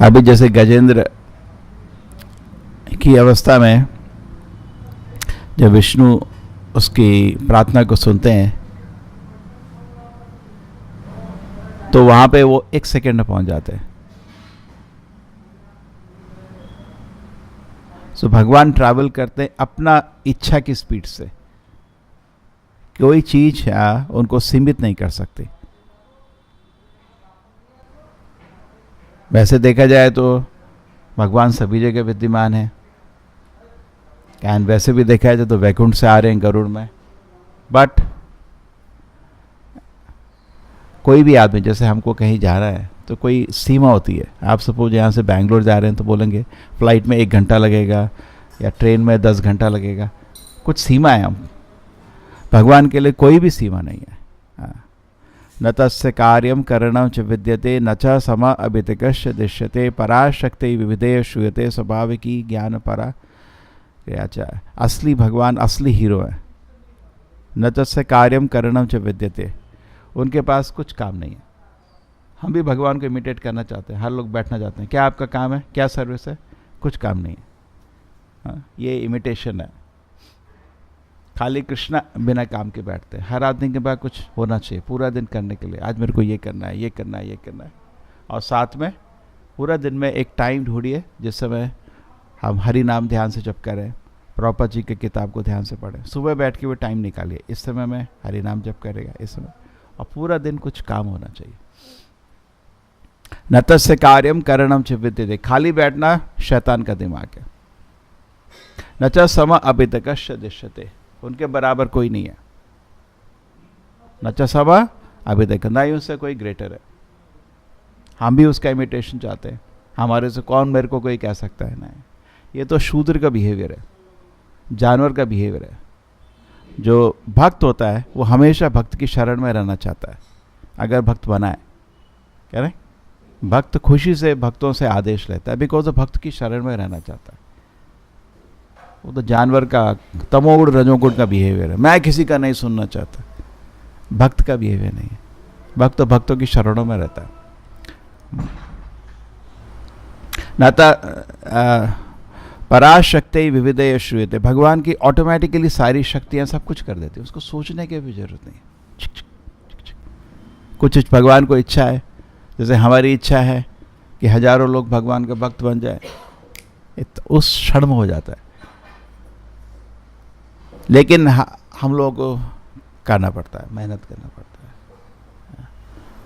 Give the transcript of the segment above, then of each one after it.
अभी जैसे गजेंद्र की अवस्था में जब विष्णु उसकी प्रार्थना को सुनते हैं तो वहां पे वो 1 सेकंड में पहुंच जाते हैं। सो भगवान ट्रैवल करते हैं अपना इच्छा की स्पीड से। कोई चीज उनको सीमित नहीं कर सकती। वैसे देखा जाए तो भगवान सभी जगह विद्यमान है, एंड वैसे भी देखा जाए तो वैकुंठ से आ रहे हैं गरुड़ में। बट कोई भी आदमी जैसे हमको कहीं जा रहा है तो कोई सीमा होती है। आप सपोज यहाँ से बैंगलोर जा रहे हैं तो बोलेंगे फ्लाइट में 1 घंटा लगेगा या ट्रेन में 10 घंटा लगेगा, कुछ सीमा है। हम भगवान के लिए कोई भी सीमा नहीं है। न तस्य कार्यम करणम च विद्यते न च सम अभितिकश्च दृश्यते पराशक्ति विविधेय श्रूयते स्वभाव की ज्ञान परा क्रियाचा। असली भगवान असली हीरो है। न तस्य कार्यम करणम च विद्यते, उनके पास कुछ काम नहीं है। हम भी भगवान को इमिटेट करना चाहते हैं, हर लोग बैठना चाहते हैं। क्या आपका काम है, क्या सर्विस है? कुछ काम नहीं है। हाँ, ये इमिटेशन है। खाली कृष्णा बिना काम के बैठते हैं। हर आदमी के पास कुछ होना चाहिए पूरा दिन करने के लिए। आज मेरे को ये करना है, ये करना है, ये करना है। और साथ में पूरा दिन में एक टाइम ढूंढिए जिस समय हम हरि नाम ध्यान से जप करें, प्रभुपाद जी की किताब को ध्यान से पढ़ें। सुबह बैठ के वो टाइम निकालिए, इस समय में हरि नाम जप करेगा इस समय। और पूरा दिन कुछ काम होना चाहिए। न तस्य कार्यम करणम च विद्यते, खाली बैठना शैतान का दिमाग है। न च सम अभितकश्च दृश्यते, उनके बराबर कोई नहीं है। न च सम अभितक, ना ही उससे कोई ग्रेटर है। हम भी उसका इमिटेशन चाहते हैं। हमारे से कौन मेरे को कोई कह सकता है? नहीं, ये तो शूद्र का बिहेवियर है, जानवर का बिहेवियर है। जो भक्त होता है वो हमेशा भक्त की शरण में रहना चाहता है, अगर भक्त बना है। कह रहे भक्त खुशी से भक्तों से आदेश लेता है, बिकॉज वो भक्त की शरण में रहना चाहता है। वो तो जानवर का तमोगुण रजोगुण का बिहेवियर है। मैं किसी का नहीं सुनना चाहता। भक्त का बिहेवियर नहीं है। भक्त तो भक्तों की शरणों में रहता है। नाता पराशक्ति विविधेय श्रूयते, भगवान की ऑटोमेटिकली सारी शक्तियां सब कुछ कर देती है, उसको सोचने की भी जरूरत नहीं। कुछ भगवान को इच्छा है, जैसे हमारी इच्छा है कि हजारों लोग भगवान का भक्त बन जाए, उस क्षण में हो जाता है। लेकिन हम लोगों को करना पड़ता है, मेहनत करना पड़ता है।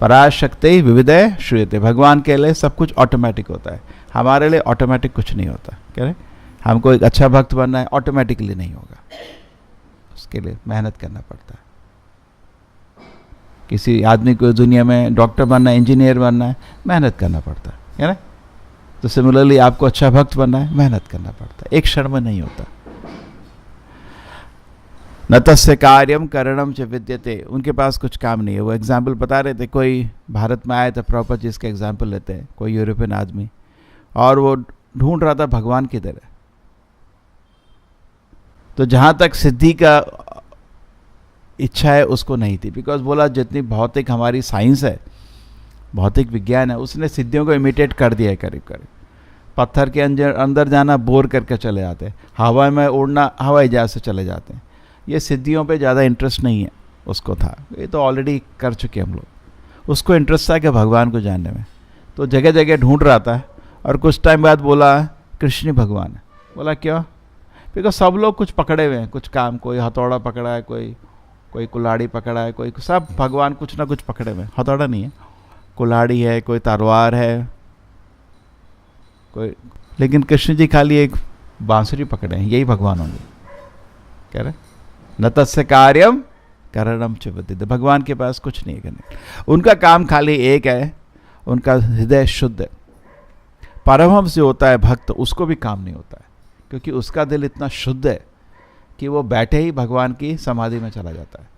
पराशक्ति विविधेय श्रूयते, भगवान के लिए सब कुछ ऑटोमेटिक होता है, हमारे लिए ऑटोमेटिक कुछ नहीं होता। कह रहे हमको एक अच्छा भक्त बनना है, ऑटोमेटिकली नहीं होगा, उसके लिए मेहनत करना पड़ता है। किसी आदमी को दुनिया में डॉक्टर बनना है, इंजीनियर बनना है, मेहनत करना पड़ता है ना। तो सिमिलरली आपको अच्छा भक्त बनना है, मेहनत करना पड़ता है, एक क्षण में नहीं होता। न तस्य कार्यम करणम च विद्यते, उनके पास कुछ काम नहीं है। वो एग्जाम्पल बता रहे थे, कोई भारत में आए थे, प्रॉपर जिसका एग्जाम्पल लेते हैं, कोई यूरोपियन आदमी, और वो ढूंढ रहा था भगवान किधर है। तो जहां तक सिद्धि का इच्छा है उसको नहीं थी, बिकॉज बोला जितनी भौतिक हमारी साइंस है, भौतिक विज्ञान है, उसने सिद्धियों को इमिटेट कर दिया है करीब करीब। पत्थर के अंदर जाना बोर करके चले जाते हैं, हवा में उड़ना हवाई जहाज से चले जाते हैं। ये सिद्धियों पे ज़्यादा इंटरेस्ट नहीं है उसको था, ये तो ऑलरेडी कर चुके हम लोग। उसको इंटरेस्ट था कि भगवान को जानने में, तो जगह जगह ढूंढ रहा था। और कुछ टाइम बाद बोला कृष्ण भगवान है। बोला क्यों? बिकॉज सब लोग कुछ पकड़े हुए हैं, कुछ काम, कोई हथौड़ा पकड़ा है, कोई कुल्हाड़ी पकड़ा है, कोई सब भगवान कुछ ना कुछ पकड़े हुए हैं। हथौड़ा नहीं है, कुल्हाड़ी है, कोई तलवार है, कोई, लेकिन कृष्ण जी खाली एक बांसुरी पकड़े हैं, यही भगवान होंगे। कह रहे न तस्य कार्यम करणम च विद्यते, भगवान के पास कुछ नहीं करने। उनका काम खाली एक है, उनका हृदय शुद्ध है। परमहंस जो होता है भक्त, उसको भी काम नहीं होता है, क्योंकि उसका दिल इतना शुद्ध है कि वो बैठे ही भगवान की समाधि में चला जाता है।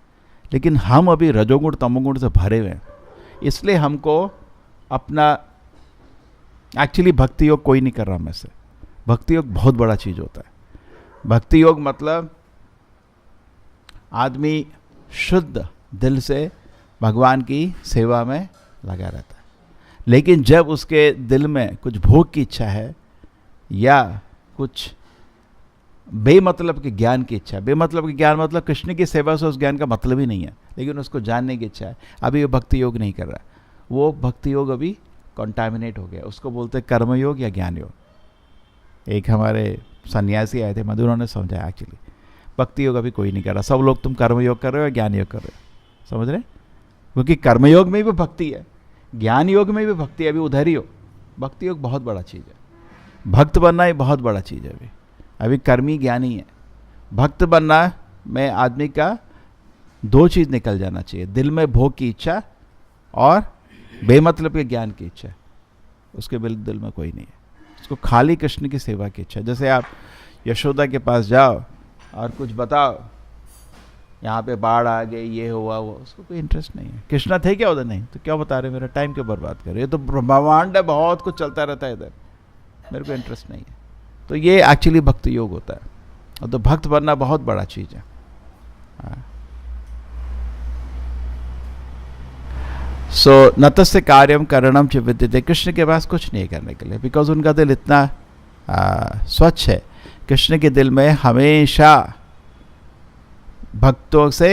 लेकिन हम अभी रजोगुण तमोगुण से भरे हुए हैं, इसलिए हमको अपना, एक्चुअली भक्ति योग कोई नहीं कर रहा मैं से। भक्ति योग बहुत बड़ा चीज होता है। भक्ति योग मतलब आदमी शुद्ध दिल से भगवान की सेवा में लगा रहता है। लेकिन जब उसके दिल में कुछ भोग की इच्छा है या कुछ बेमतलब के ज्ञान की इच्छा, बेमतलब के ज्ञान मतलब कृष्ण की सेवा से उस ज्ञान का मतलब ही नहीं है, लेकिन उसको जानने की इच्छा है, अभी वो भक्ति योग नहीं कर रहा, वो भक्ति योग अभी कॉन्टामिनेट हो गया, उसको बोलते हैं कर्मयोग या ज्ञान योग। एक हमारे सन्यासी आए थे, मधुर, उन्होंने समझाया एक्चुअली भक्ति योग अभी कोई नहीं कर रहा, सब लोग तुम कर्मयोग कर रहे हो या ज्ञान योग कर रहे हो, समझ रहे? क्योंकि कर्मयोग में भी भक्ति है, ज्ञान योग में भी भक्ति है, अभी उधर ही हो। भक्ति योग बहुत बड़ा चीज़ है, भक्त बनना ही बहुत बड़ा चीज़ है। अभी कर्मी ज्ञानी है, भक्त बनना में आदमी का दो चीज़ निकल जाना चाहिए, दिल में भोग की इच्छा और बेमतलब के ज्ञान की इच्छा। उसके दिल में कोई नहीं है, उसको खाली कृष्ण की सेवा की इच्छा। जैसे आप यशोदा के पास जाओ और कुछ बताओ, यहाँ पे बाढ़ आ गई, ये हुआ वो, उसको कोई इंटरेस्ट नहीं है। कृष्णा थे क्या उधर? नहीं, तो क्या बता रहे, मेरा टाइम क्यों बर्बाद कर रहे? ये तो ब्रह्मांड है, बहुत कुछ चलता रहता है इधर, मेरे को इंटरेस्ट नहीं है। तो ये एक्चुअली भक्ति योग होता है, और तो भक्त बनना बहुत बड़ा चीज़ है। सो नतस्य कार्यम करणम च विद्यते, कृष्ण के पास कुछ नहीं करने के लिए, बिकॉज उनका दिल इतना स्वच्छ है। कृष्ण के दिल में हमेशा भक्तों से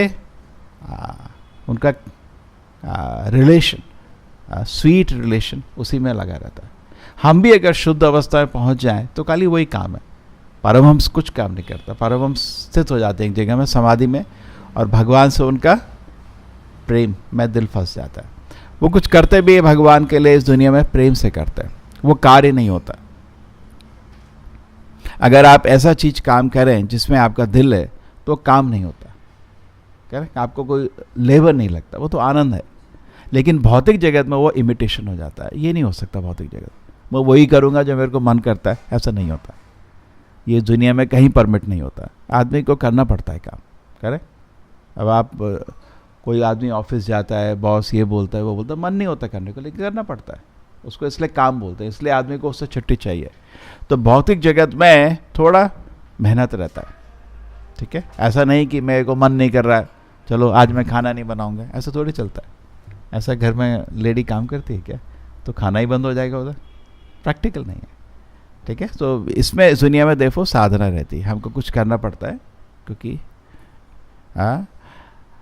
उनका रिलेशन, स्वीट रिलेशन उसी में लगा रहता है। हम भी अगर शुद्ध अवस्था में पहुंच जाएं तो खाली वही काम है। परमहंस कुछ काम नहीं करता, परमहंस स्थित हो जाते हैं एक जगह में समाधि में, और भगवान से उनका प्रेम में दिल फंस जाता है। वो कुछ करते भी है भगवान के लिए इस दुनिया में, प्रेम से करते हैं, वो कार्य नहीं होता। अगर आप ऐसा चीज काम करें जिसमें आपका दिल है तो काम नहीं होता, करेक्ट? आपको कोई लेबर नहीं लगता, वो तो आनंद है। लेकिन भौतिक जगत में वो इमिटेशन हो जाता है, ये नहीं हो सकता। भौतिक जगत मैं वही करूँगा जो मेरे को मन करता है, ऐसा नहीं होता। ये दुनिया में कहीं परमिट नहीं होता, आदमी को करना पड़ता है काम, करेक्ट? अब आप कोई आदमी ऑफिस जाता है, बॉस ये बोलता है वो बोलता है, मन नहीं होता करने को, लेकिन करना पड़ता है उसको, इसलिए काम बोलते हैं, इसलिए आदमी को उससे छुट्टी चाहिए। तो भौतिक जगत में थोड़ा मेहनत रहता है, ठीक है? ऐसा नहीं कि मेरे को मन नहीं कर रहा है, चलो आज मैं खाना नहीं बनाऊंगा, ऐसा थोड़ी चलता है। ऐसा घर में लेडी काम करती है क्या? तो खाना ही बंद हो जाएगा उधर? प्रैक्टिकल नहीं है, ठीक है? तो इसमें इस दुनिया में देखो साधना रहती है, हमको कुछ करना पड़ता है, क्योंकि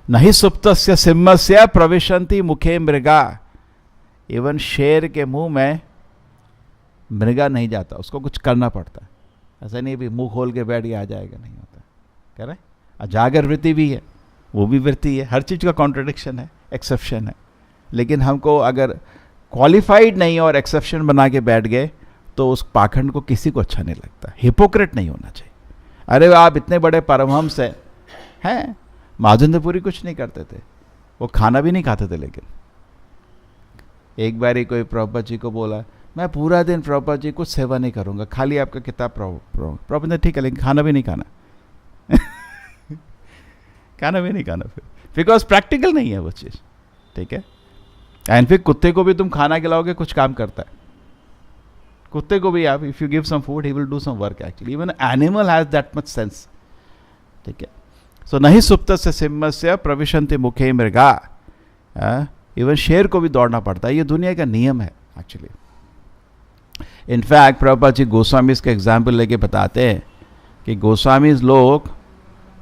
नहीं सुप्तस्य सिंहस्य प्रविशन्ति मुखे मृगा, इवन शेर के मुंह में मृगा नहीं जाता, उसको कुछ करना पड़ता है। ऐसा नहीं भी मुंह खोल के बैठ के आ जाएगा, नहीं होता, कह रहे? अजागर वृत्ति भी है, वो भी वृत्ति है, हर चीज़ का कॉन्ट्रडिक्शन है, एक्सेप्शन है। लेकिन हमको अगर क्वालिफाइड नहीं और एक्सेप्शन बना के बैठ गए तो उस पाखंड को किसी को अच्छा नहीं लगता। हिपोक्रेट नहीं होना चाहिए। अरे आप इतने बड़े परमहंस हैं, माधवेंद्रपुरी कुछ नहीं करते थे, वो खाना भी नहीं खाते थे, लेकिन एक बार ही कोई प्रभुपाद जी को बोला, मैं पूरा दिन प्रभुपाद जी कुछ सेवा नहीं करूँगा, खाली आपका किताब प्रभुपाद ने, ठीक है, लेकिन खाना भी नहीं खाना खाना भी नहीं खाना, फिर बिकॉज प्रैक्टिकल नहीं है वो चीज़, ठीक है? एंड फिर कुत्ते को भी तुम खाना खिलाओगे, कुछ काम करता है कुत्ते को भी आप, if you give some food he will do some work actually, even animal has that much sense, ठीक है? सो नहीं सुप्तस्य सिंहस्य प्रविशन्ति मुखे मृगा, इवन शेर को भी दौड़ना पड़ता है, ये दुनिया का नियम है एक्चुअली। इनफैक्ट प्रभुपाद जी गोस्वामीज के एग्जाम्पल लेके बताते हैं कि गोस्वामीज लोग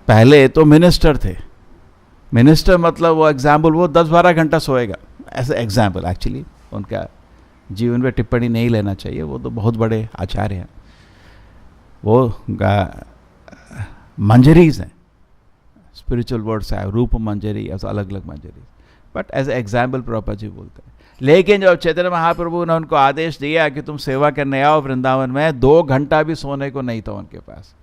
पहले तो मिनिस्टर थे, मिनिस्टर मतलब वो एग्जाम्पल, वो 10-12 घंटा सोएगा, ऐसा एग्जाम्पल। एक्चुअली उनका जीवन में टिप्पणी नहीं लेना चाहिए, वो तो बहुत बड़े आचार्य हैं, वो मंजरीज हैं, स्पिरिचुअल वर्ड्स है, रूप मंजरी, ऐसा अलग अलग मंजरी, but as example Prabhupada ji बोलते हैं। लेकिन जब चैतन्य महाप्रभु ने उनको आदेश दिया कि तुम सेवा करने आओ वृंदावन में, 2 घंटा भी सोने को नहीं था उनके पास।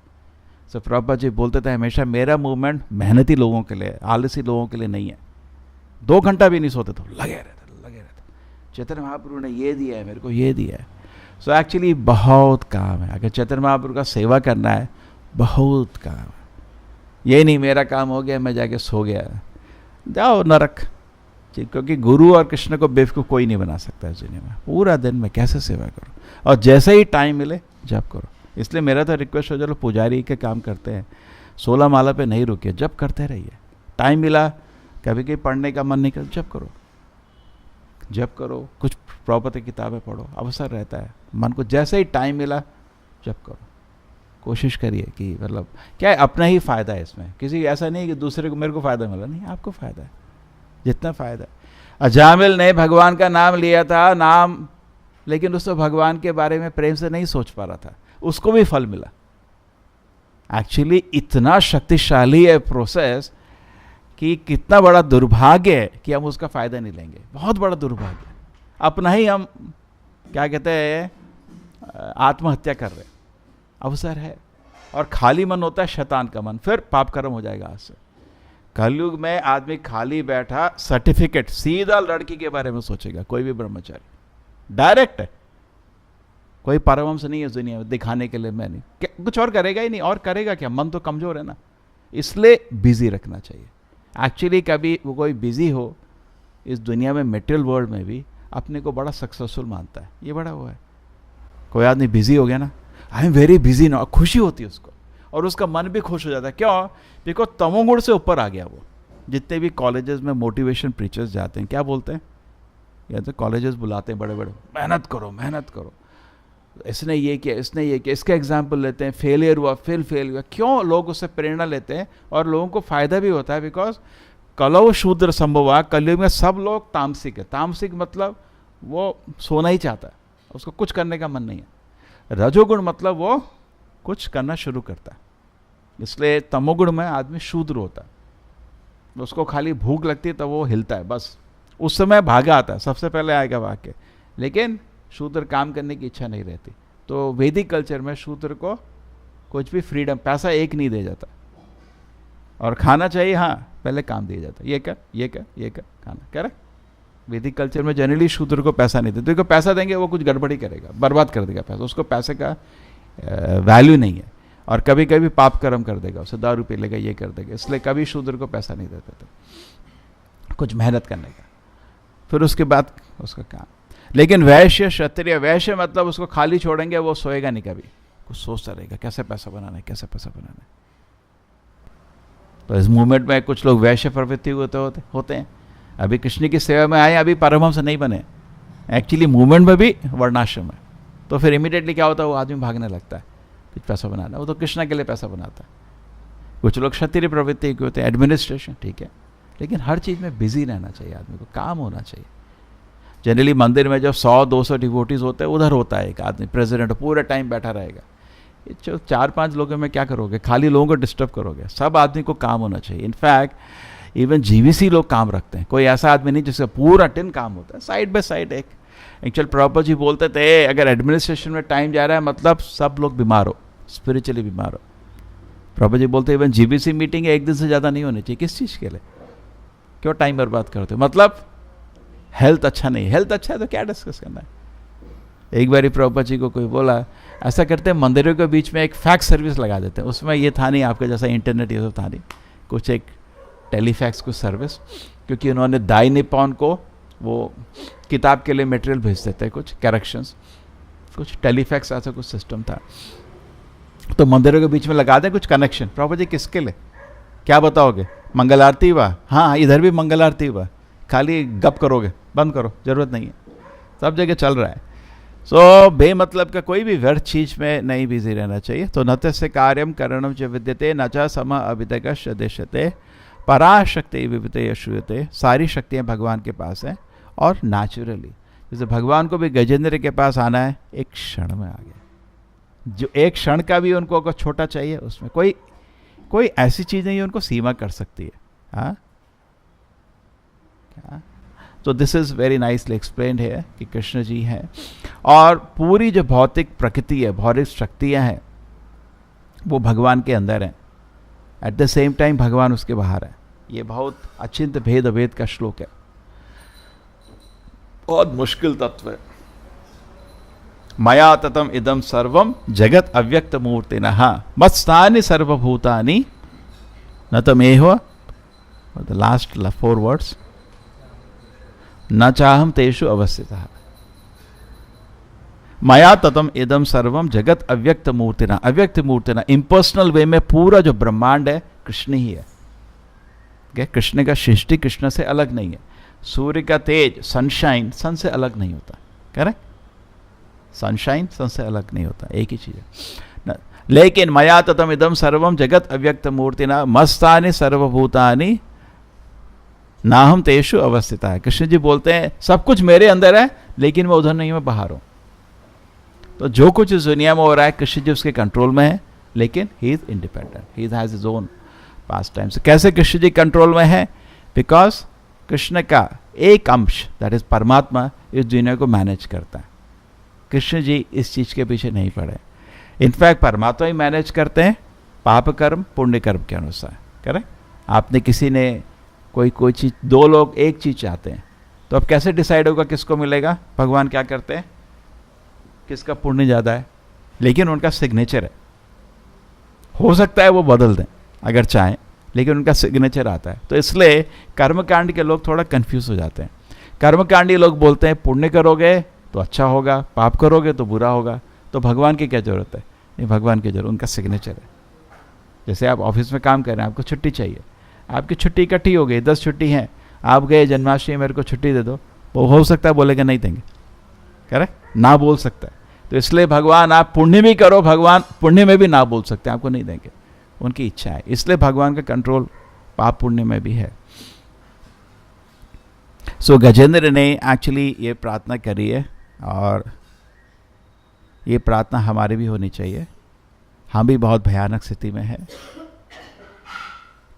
सो प्रभुपाद जी बोलते थे हमेशा, मेरा मूवमेंट मेहनती लोगों के लिए, आलसी लोगों के लिए नहीं है। 2 घंटा भी नहीं सोते, तो लगे रहते। चैतन्य महाप्रभु ने ये दिया है मेरे को, ये दिया है। सो एक्चुअली बहुत काम है, अगर चैतन्य महाप्रभु का सेवा करना है, बहुत काम है। ये नहीं मेरा काम हो गया मैं जाके सो गया, जाओ नरक, क्योंकि गुरु और कृष्ण को बेवकूफ़ कोई नहीं बना सकता है दुनिया में। पूरा दिन में कैसे सेवा करो, और जैसे ही टाइम मिले जब करो। इसलिए मेरा तो रिक्वेस्ट हो, चलो पुजारी के काम करते हैं, 16 माला पे नहीं रुकिए, जब करते रहिए। टाइम मिला, कभी कभी पढ़ने का मन नहीं कर, जब करो, जप करो, कुछ प्रॉपर किताबें पढ़ो, अवसर रहता है। मन को जैसे ही टाइम मिला जप करो। कोशिश करिए कि मतलब क्या है, अपना ही फ़ायदा है इसमें, किसी ऐसा नहीं कि दूसरे को मेरे को फ़ायदा मिला, नहीं, आपको फ़ायदा है जितना फ़ायदा है। अजामिल ने भगवान का नाम लिया था, नाम, लेकिन उसको भगवान के बारे में प्रेम से नहीं सोच पा रहा था, उसको भी फल मिला। एक्चुअली इतना शक्तिशाली है प्रोसेस कि कितना बड़ा दुर्भाग्य है कि हम उसका फ़ायदा नहीं लेंगे, बहुत बड़ा दुर्भाग्य। अपना ही हम क्या कहते हैं, आत्महत्या कर रहे। अवसर है, और खाली मन होता है शैतान का मन, फिर पाप कर्म हो जाएगा आज से। कलयुग में आदमी खाली बैठा, सर्टिफिकेट, सीधा लड़की के बारे में सोचेगा, कोई भी ब्रह्मचारी डायरेक्ट है, कोई परमहंस नहीं है इस दुनिया में दिखाने के लिए, मैं नहीं, कुछ और करेगा ही नहीं, और करेगा क्या, मन तो कमजोर है ना, इसलिए बिजी रखना चाहिए। एक्चुअली कभी वो कोई बिजी हो इस दुनिया में, मेटेरियल वर्ल्ड में भी अपने को बड़ा सक्सेसफुल मानता है, ये बड़ा वो है। कोई आदमी बिजी हो गया ना, आई एम वेरी बिजी ना, खुशी होती है उसको, और उसका मन भी खुश हो जाता है। क्यों? बिकॉज तमोगुण से ऊपर आ गया वो। जितने भी कॉलेजेस में मोटिवेशन प्रीचर्स जाते हैं, क्या बोलते हैं, या तो कॉलेजेस बुलाते हैं बड़े बड़े, मेहनत करो मेहनत करो, इसने ये किया, इसने ये किया, इसका एग्जाम्पल लेते हैं, फेलियर हुआ, फिर फेल हुआ। क्यों? लोग उससे प्रेरणा लेते हैं और लोगों को फायदा भी होता है। बिकॉज कलौ शूद्र संभवा, कलयुग में सब लोग तामसिक है। तामसिक मतलब वो सोना ही चाहता है, उसको कुछ करने का मन नहीं है। रजोगुण मतलब वो कुछ करना शुरू करता है, इसलिए तमोगुण में आदमी शूद्र होता है, उसको खाली भूख लगती है तो वो हिलता है, बस उस समय भागा आता है, सबसे पहले आएगा वाक्य, लेकिन शूद्र काम करने की इच्छा नहीं रहती। तो वैदिक कल्चर में शूद्र को कुछ भी फ्रीडम, पैसा एक नहीं दिया जाता, और खाना चाहिए, हाँ पहले काम दिया जाता है, ये कर ये कर ये कर, खाना करेक्ट। वैदिक कल्चर में जनरली शूद्र को पैसा नहीं देते, तो पैसा देंगे वो कुछ गड़बड़ी करेगा, बर्बाद कर देगा पैसा, उसको पैसे का वैल्यू नहीं है, और कभी कभी पाप कर्म कर देगा, उसे दारू पी लेगा, ये कर देगा, इसलिए कभी शूद्र को पैसा नहीं देते थे, कुछ मेहनत करने का, फिर उसके बाद उसका काम। लेकिन वैश्य क्षत्रिय, वैश्य मतलब उसको खाली छोड़ेंगे वो सोएगा नहीं, कभी कुछ सोचता रहेगा कैसे पैसा बनाना है, कैसे पैसा बनाना है। तो इस मूवमेंट में कुछ लोग वैश्य प्रवृत्ति होते हैं, अभी कृष्ण की सेवा में आए, अभी परमहंस नहीं बने, एक्चुअली मूवमेंट में भी वर्णाश्रम है। तो फिर इमीडिएटली क्या होता है, वो आदमी भागने लगता है, कुछ पैसा बनाना, वो तो कृष्ण के लिए पैसा बनाता है। कुछ लोग क्षत्रिय प्रवृत्ति के होते हैं, एडमिनिस्ट्रेशन, ठीक है, लेकिन हर चीज़ में बिजी रहना चाहिए आदमी को, काम होना चाहिए। जनरली मंदिर में जब 100-200 डिवोटीज होते हैं, उधर होता है एक आदमी प्रेसिडेंट, पूरा टाइम बैठा रहेगा। ये 4-5 लोगों में क्या करोगे, खाली लोगों को डिस्टर्ब करोगे। सब आदमी को काम होना चाहिए। इनफैक्ट इवन जीवीसी लोग काम रखते हैं, कोई ऐसा आदमी नहीं जिसका पूरा दिन काम होता है, साइड बाय साइड एक। एक्चुअल प्रभुपाद जी बोलते थे, अगर एडमिनिस्ट्रेशन में टाइम जा रहा है मतलब सब लोग बीमार हो, स्पिरिचुअली बीमार हो। प्रभुपाद जी बोलते इवन जीबीसी मीटिंग एक दिन से ज़्यादा नहीं होनी चाहिए। किस चीज़ के लिए, क्यों टाइम बर्बाद करते हो, मतलब हेल्थ अच्छा नहीं, हेल्थ अच्छा है तो क्या डिस्कस करना है। एक बार प्रभुपाद जी को कोई बोला, ऐसा करते हैं मंदिरों के बीच में एक फैक्स सर्विस लगा देते हैं, उसमें ये था नहीं आपके जैसा इंटरनेट, ये सब था नहीं, कुछ एक टेलीफैक्स कुछ सर्विस, क्योंकि उन्होंने दाई निपॉन को वो किताब के लिए मटेरियल भेज देते हैं, कुछ करेक्शंस, कुछ टेलीफैक्स ऐसा कुछ सिस्टम था, तो मंदिरों के बीच में लगा दें कुछ कनेक्शन। प्रभुपाद जी किसके लिए, क्या बताओगे, मंगल आरती हुआ, हाँ इधर भी मंगल आरती हुआ, खाली गप करोगे, बंद करो, जरूरत नहीं है, सब जगह चल रहा है। सो बेमतलब का कोई भी व्यर्थ चीज में नहीं बिजी रहना चाहिए। तो न तस्य कार्यम करणम च विद्यते न च सम अभिदकश्च देशते पराशक्ति विविते श्रूयते। सारी शक्तियाँ भगवान के पास हैं, और नेचुरली जैसे भगवान को भी गजेंद्र के पास आना है, एक क्षण में आ गया। जो एक क्षण का भी उनको अगर छोटा चाहिए, उसमें कोई ऐसी चीज़ नहीं उनको सीमा कर सकती है। हाँ, तो this is very nicely explained है कि कृष्ण जी हैं, और पूरी जो भौतिक प्रकृति है, भौतिक शक्तियाँ हैं, वो भगवान के अंदर हैं, एट द सेम टाइम भगवान उसके बाहर है। ये बहुत अचिंत भेद अभेद का श्लोक है, बहुत मुश्किल तत्व है। मया ततम इदम सर्वम जगत अव्यक्त मूर्तिनः मत्स्थानि सर्वभूतानि न तमेह, द लास्ट 4 वर्ड्स, न चाहम तेषु अवस्थितः। मया ततम इदम सर्वम जगत अव्यक्त मूर्तिना, अव्यक्त मूर्तिना, इम्पर्सनल वे में पूरा जो ब्रह्मांड है कृष्ण ही है। कृष्ण का सृष्टि कृष्ण से अलग नहीं है, सूर्य का तेज, सनशाइन, सन से अलग नहीं होता, करेक्ट? सनशाइन सन से अलग नहीं होता, एक ही चीज है। लेकिन मया ततम इदम सर्वम जगत अव्यक्त मूर्तिना मस्तानि सर्वभूतानि नाहम तेषु अवस्थिता है। कृष्ण जी बोलते हैं सब कुछ मेरे अंदर है, लेकिन मैं उधर नहीं, मैं बाहर हूं। तो जो कुछ इस दुनिया में हो रहा है कृष्ण जी उसके कंट्रोल में है, लेकिन he is independent, he has his own pass time. कैसे कृष्ण जी कंट्रोल में है? बिकॉज कृष्ण का एक अंश, दैट इज परमात्मा, इस दुनिया को मैनेज करता है। कृष्ण जी इस चीज के पीछे नहीं पड़े। इनफैक्ट परमात्मा ही मैनेज करते हैं पाप कर्म पुण्य कर्म के अनुसार, करेक्ट? आपने किसी ने कोई चीज, दो लोग एक चीज चाहते हैं, तो अब कैसे डिसाइड होगा किसको मिलेगा? भगवान क्या करते हैं, किसका पुण्य ज्यादा है, लेकिन उनका सिग्नेचर है। हो सकता है वो बदल दें अगर चाहें, लेकिन उनका सिग्नेचर आता है। तो इसलिए कर्मकांड के लोग थोड़ा कंफ्यूज हो जाते हैं। कर्मकांडी लोग बोलते हैं पुण्य करोगे तो अच्छा होगा, पाप करोगे तो बुरा होगा। तो भगवान की क्या जरूरत है? नहीं, भगवान की जरूरत उनका सिग्नेचर है। जैसे आप ऑफिस में काम कर रहे हैं, आपको छुट्टी चाहिए, आपकी छुट्टी इकट्ठी हो गई, 10 छुट्टी हैं, आप गए जन्माष्टमी मेरे को छुट्टी दे दो, वो हो सकता है बोलेगा नहीं देंगे, करेक्ट? ना बोल सकता है। तो इसलिए भगवान आप पुण्य भी करो, भगवान पुण्य में भी ना बोल सकते हैं, आपको नहीं देंगे, उनकी इच्छा है। इसलिए भगवान का कंट्रोल पाप पुण्य में भी है। सो गजेंद्र ने एक्चुअली ये प्रार्थना करी है, और ये प्रार्थना हमारी भी होनी चाहिए। हम भी बहुत भयानक स्थिति में है,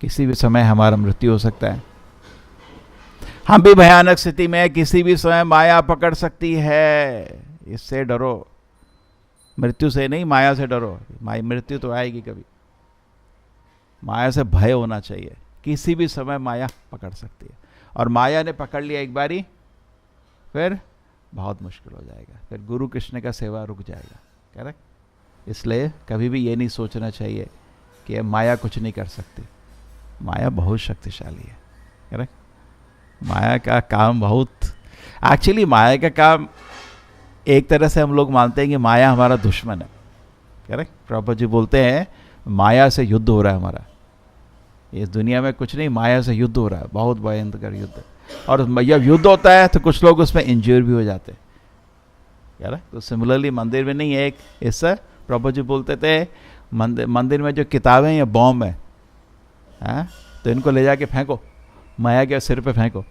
किसी भी समय हमारा मृत्यु हो सकता है। हम भी भयानक स्थिति में है, किसी भी समय माया पकड़ सकती है, इससे डरो। मृत्यु से नहीं, माया से डरो। मृत्यु तो आएगी कभी, माया से भय होना चाहिए। किसी भी समय माया पकड़ सकती है, और माया ने पकड़ लिया एक बारी, फिर बहुत मुश्किल हो जाएगा, फिर गुरु कृष्ण का सेवा रुक जाएगा, करेक्ट? इसलिए कभी भी ये नहीं सोचना चाहिए कि माया कुछ नहीं कर सकती। माया बहुत शक्तिशाली है, करेक्ट? माया का काम बहुत, एक्चुअली माया का काम एक तरह से हम लोग मानते हैं कि माया हमारा दुश्मन है, करेक्ट? प्रभुपाद जी बोलते हैं माया से युद्ध हो रहा है हमारा, इस दुनिया में कुछ नहीं, माया से युद्ध हो रहा है, बहुत भयंकर युद्ध। और जब युद्ध होता है तो कुछ लोग उसमें इंज्योर भी हो जाते हैं, यार। तो सिमिलरली मंदिर में नहीं है एक हिस्सा, प्रभुपाद जी बोलते थे मंदिर में जो किताबें या बॉम्ब है, तो इनको ले जाके फेंको, माया के सिर पे फेंको।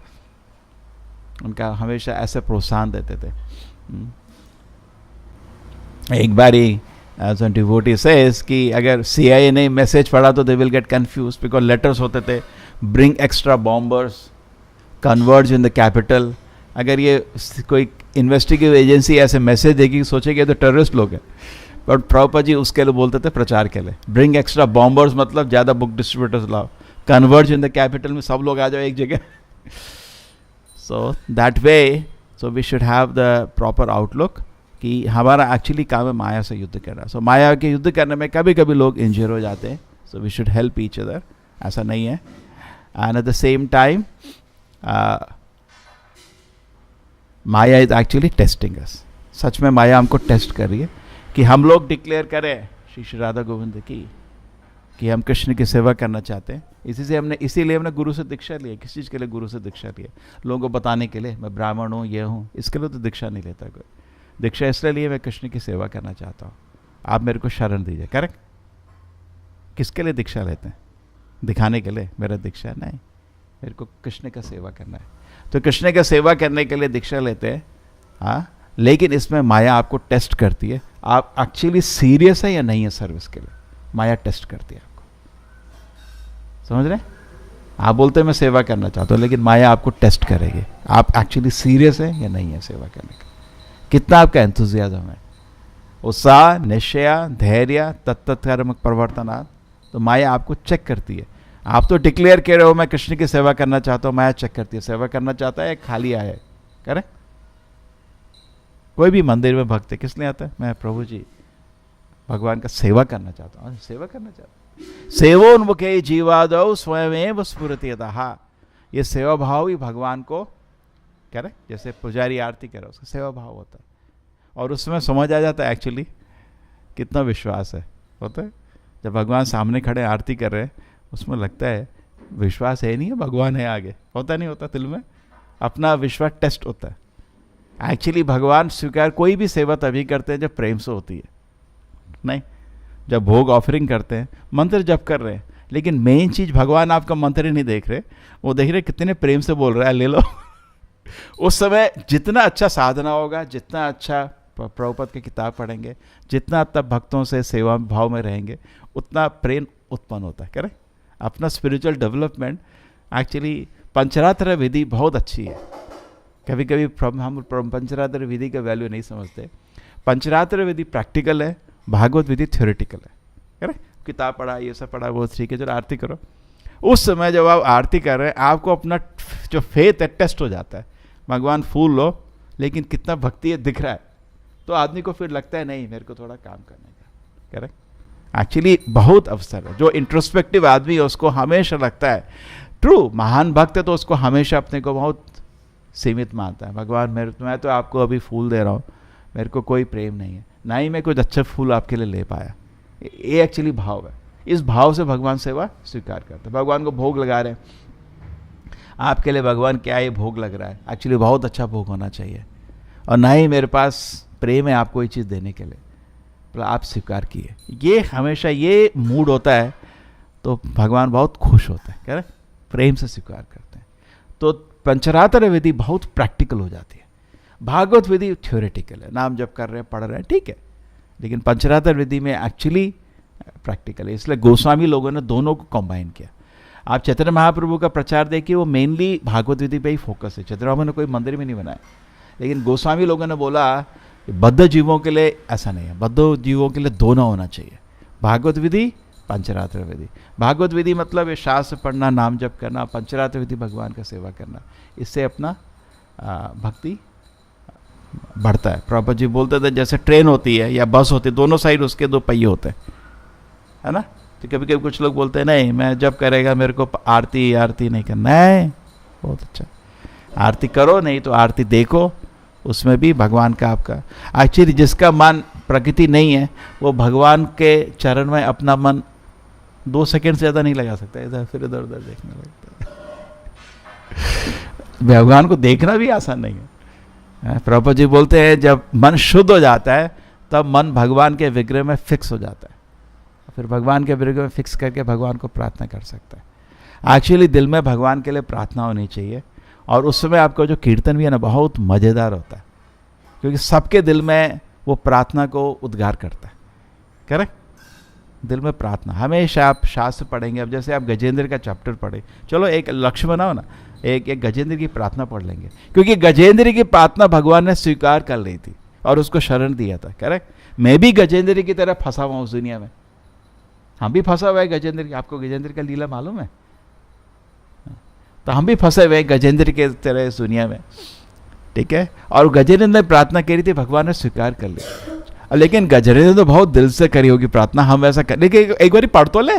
उनका हमेशा ऐसे प्रोत्साहन देते थे। एक बारी as a devotee says कि अगर CIA ने मैसेज पढ़ा तो they will get confused because letters होते थे, bring extra bombers, converge in the capital। अगर ये कोई इन्वेस्टिगेटिव एजेंसी ऐसे मैसेज देगी, सोचेगी तो टेररिस्ट लोग हैं, बट प्रभुपाद जी उसके लिए बोलते थे प्रचार के लिए, ब्रिंग एक्स्ट्रा बॉम्बर्स मतलब ज़्यादा बुक डिस्ट्रीब्यूटर्स लाओ, कन्वर्ज इन द कैपिटल में सब लोग आ जाओ एक जगह। So that way, so we should have the proper outlook कि हमारा एक्चुअली काम है माया से युद्ध करना। सो माया के युद्ध करने में कभी कभी लोग इंजर हो जाते हैं, so we should help each other, ऐसा नहीं है। And at the same time माया इज एक्चुअली टेस्टिंग अस। सच में माया हमको टेस्ट कर रही है कि हम लोग डिक्लेयर करें श्री श्री राधा गोविंद की कि हम कृष्ण की सेवा करना चाहते हैं। इसीलिए हमने गुरु से दीक्षा ली है। किस चीज़ के लिए गुरु से दीक्षा ली है? लोगों को बताने के लिए मैं ब्राह्मण हूँ, ये हूँ, इसके लिए तो दीक्षा नहीं लेता कोई। दीक्षा इसलिए लिए मैं कृष्ण की सेवा करना चाहता हूँ, आप मेरे को शरण दीजिए, करेक्ट? किसके लिए दीक्षा लेते हैं? दिखाने के लिए मेरा दीक्षा नहीं, मेरे को कृष्ण का सेवा करना है। तो कृष्ण का सेवा करने के लिए दीक्षा लेते हैं, हाँ। लेकिन इसमें माया आपको टेस्ट करती है, आप एक्चुअली सीरियस है या नहीं है सर्विस के लिए। माया टेस्ट करती है आपको, समझ रहे? आप बोलते हैं मैं सेवा करना चाहता हूँ, लेकिन माया आपको टेस्ट करेगी, आप एक्चुअली सीरियस है या नहीं है सेवा करने का, कितना आपका एंथुजियाज्म है, उत्साह, निश्चय, धैर्य, तत्तत्कर्म प्रवर्तनात्। तो माया आपको चेक करती है। आप तो डिक्लेयर कर रहे हो मैं कृष्ण की सेवा करना चाहता हूँ, माया चेक करती है सेवा करना चाहता है खाली आया है, करेक्ट? कोई भी मंदिर में भक्त किस लिए आता है? मैं प्रभु जी भगवान का सेवा करना चाहता हूँ, सेवा करना चाहता हूँ। सेवोन्मुखे जीवादौ स्वयमेव स्फुरति यतः। ये सेवा भाव ही भगवान को, करेक्ट? जैसे पुजारी आरती कर रहा है, उसका सेवा भाव होता है, और उसमें समझ आ जाता है एक्चुअली कितना विश्वास है। होता है जब भगवान सामने खड़े आरती कर रहे हैं, उसमें लगता है विश्वास है नहीं है, भगवान है आगे। होता नहीं होता दिल में? अपना विश्वास टेस्ट होता है। एक्चुअली भगवान स्वीकार कोई भी सेवा तभी करते हैं जब प्रेम से होती है, नहीं जब भोग ऑफरिंग करते हैं, मंत्र जप कर रहे हैं, लेकिन मेन चीज़ भगवान आपका मंत्र ही नहीं देख रहे, वो देख रहे कितने प्रेम से बोल रहा है, ले लो। उस समय जितना अच्छा साधना होगा, जितना अच्छा प्रभुपद की किताब पढ़ेंगे, जितना तब भक्तों से सेवा भाव में रहेंगे, उतना प्रेम उत्पन्न होता है। करेक्ट? अपना स्पिरिचुअल डेवलपमेंट एक्चुअली पंचरात्र विधि बहुत अच्छी है। कभी कभी हम पंचरात्र विधि का वैल्यू नहीं समझते। पंचरात्र विधि प्रैक्टिकल है, भागवत विधि थ्योरेटिकल है। करेक्ट? किताब पढ़ा, ये सब पढ़ा, वो ठीक है, चलो आरती करो। उस समय जब आप आरती कर रहे हैं, आपको अपना जो फेथ है टेस्ट हो जाता है। भगवान फूल लो, लेकिन कितना भक्ति है दिख रहा है, तो आदमी को फिर लगता है नहीं मेरे को थोड़ा काम करने का। करेक्ट? एक्चुअली बहुत अवसर है। जो इंट्रोस्पेक्टिव आदमी है उसको हमेशा लगता है, ट्रू महान भक्त है तो उसको हमेशा अपने को बहुत सीमित मानता है। भगवान मैं तो आपको अभी फूल दे रहा हूँ, मेरे को कोई प्रेम नहीं है, ना ही मैं कुछ अच्छा फूल आपके लिए ले पाया। ये एक्चुअली भाव है। इस भाव से भगवान सेवा स्वीकार करते हैं। भगवान को भोग लगा रहे हैं, आपके लिए भगवान क्या ये भोग लग रहा है, एक्चुअली बहुत अच्छा भोग होना चाहिए, और ना ही मेरे पास प्रेम है आपको ये चीज़ देने के लिए, तो आप स्वीकार किए। ये हमेशा ये मूड होता है तो भगवान बहुत खुश होते हैं। कह रहे प्रेम से स्वीकार करते हैं। तो पंचरात्र विधि बहुत प्रैक्टिकल हो जाती है, भागवत विधि थ्योरेटिकल है, नाम जब कर रहे हैं पढ़ रहे हैं ठीक है, लेकिन पंचरात्र विधि में एक्चुअली प्रैक्टिकल है। इसलिए गोस्वामी लोगों ने दोनों को कंबाइन किया। आप चैतन्य महाप्रभु का प्रचार देखिए, वो मेनली भागवत विधि पे ही फोकस है। चैतन्य महाप्रभु ने कोई मंदिर भी नहीं बनाया, लेकिन गोस्वामी लोगों ने बोला बद्ध जीवों के लिए ऐसा नहीं है, बद्ध जीवों के लिए दोनों होना चाहिए, भागवत विधि पंचरात्र विधि। भागवत विधि मतलब ये शास्त्र पढ़ना, नाम जप करना, पंचरात्र विधि भगवान का सेवा करना, इससे अपना भक्ति बढ़ता है। प्रभुपाद जी बोलते थे जैसे ट्रेन होती है या बस होती है, दोनों साइड उसके दो पहिए होते हैं, है ना। तो कभी कभी कुछ लोग बोलते हैं नहीं मैं जब करेगा मेरे को आरती नहीं करना है, बहुत अच्छा आरती करो, नहीं तो आरती देखो, उसमें भी भगवान का आपका एक्चुअली जिसका मन प्रकृति नहीं है वो भगवान के चरण में अपना मन 2 सेकंड से ज़्यादा नहीं लगा सकता, इधर फिर इधर उधर देखने लगता है। भगवान को देखना भी आसान नहीं है। प्रभुपाद जी बोलते हैं जब मन शुद्ध हो जाता है तब मन भगवान के विग्रह में फिक्स हो जाता है, फिर भगवान के विग्रह में फिक्स करके भगवान को प्रार्थना कर सकता है। एक्चुअली दिल में भगवान के लिए प्रार्थना होनी चाहिए, और उस समय आपका जो कीर्तन भी है ना बहुत मज़ेदार होता है, क्योंकि सबके दिल में वो प्रार्थना को उद्गार करता है। करेक्ट? दिल में प्रार्थना हमेशा आप शास्त्र पढ़ेंगे। अब जैसे आप गजेंद्र का चैप्टर पढ़े, चलो एक लक्ष्य बनाओ ना, एक गजेंद्र की प्रार्थना पढ़ लेंगे, क्योंकि गजेंद्र की प्रार्थना भगवान ने स्वीकार कर ली थी और उसको शरण दिया था। करेक्ट? मैं भी गजेंद्र की तरह फंसा हुआ उस दुनिया में, हम भी फंसा हुआ है गजेंद्र की। आपको गजेंद्र का लीला मालूम है? तो हम भी फंसे हुए गजेंद्र के तरह इस दुनिया में, ठीक है। और गजेंद्र ने प्रार्थना करी थी, भगवान ने स्वीकार कर ली। लेकिन गजेंद्र ने तो बहुत दिल से करी होगी प्रार्थना, हम ऐसा कर, लेकिन एक बार पढ़ तो ले,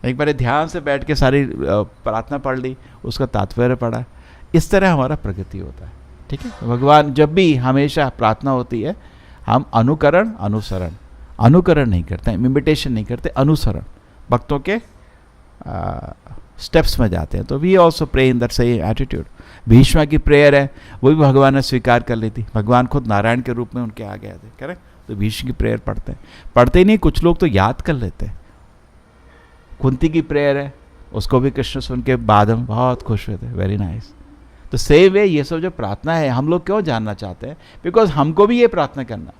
एक बार ध्यान से बैठ के सारी प्रार्थना पढ़ ली, उसका तात्पर्य पढ़ा, इस तरह हमारा प्रगति होता है। ठीक है? भगवान जब भी हमेशा प्रार्थना होती है, हम अनुकरण नहीं करते हैं, इमिटेशन नहीं करते, अनुसरण भक्तों के स्टेप्स में जाते हैं। तो we also pray in that same attitude. Bhishma की प्रेयर है, वो भी भगवान ने स्वीकार कर ली थी, भगवान खुद नारायण के रूप में उनके आ गए थे। करेक्ट? तो भीष्म की प्रेयर पढ़ते ही नहीं, कुछ लोग तो याद कर लेते हैं। कुंती की प्रेयर है, उसको भी कृष्ण सुन के बाद हम बहुत खुश हुए थे, वेरी नाइस। तो सेम वे ये सब जो प्रार्थना है हम लोग क्यों जानना चाहते हैं? बिकॉज हमको भी ये प्रार्थना करना,